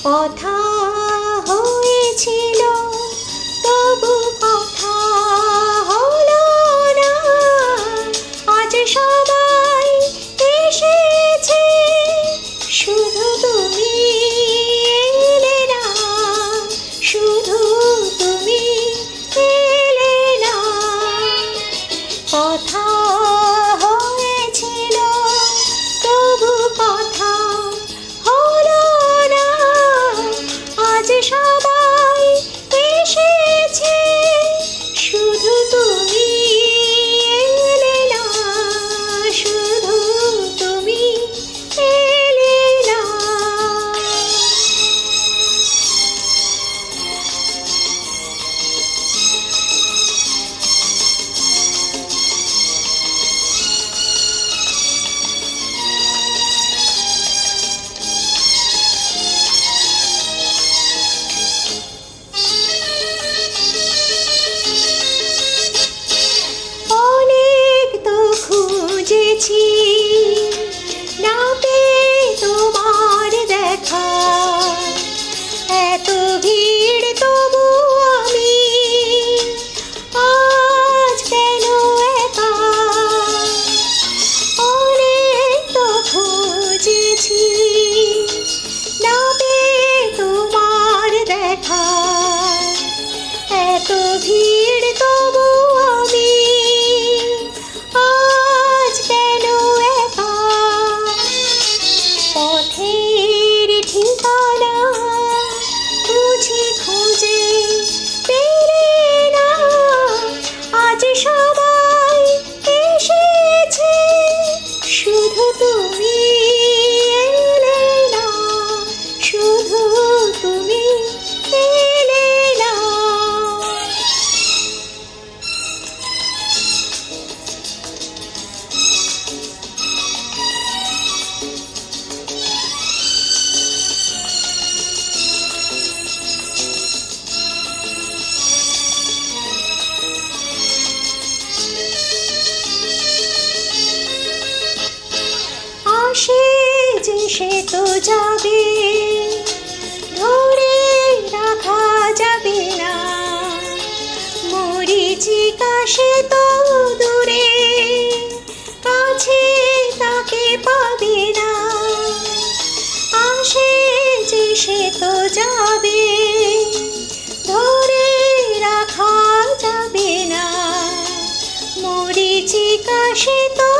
কথা হয়েছিল তবু কথা হলো না। আজ সবাই এসেছে, শুধু তুমি এলে না, শুধু তুমি এলে না। কথা হয়েছিল তবু কথা হলো না। আজ সবাই এসেছে, শুধু তুমি এলে না, শুধু তুমি এলে না। অনেক তো খুঁজেছি, না পেয়ে তোমার দেখা। এত ভিড় তবু আমি আজ কেন একা। অনেক তো খুঁজেছি, না পেয়ে তোমার দেখা। এত ভিড় তবু আমি আজ কেন একা। পথের ঠিকানা বুঝি খুঁজে পেলে না। আজ সবাই এসেছে, শুধু তুমি এলে না, শুধু তুমি এলে না। আসে যে সে তো যাবে, ধরে রাখা যাবে না। মরীচিকা সে তো দূরে, কাছে তাকে পাবে না। আসে যে সে তো যাবে, ধরে রাখা যাবে না। মরীচিকা সে তো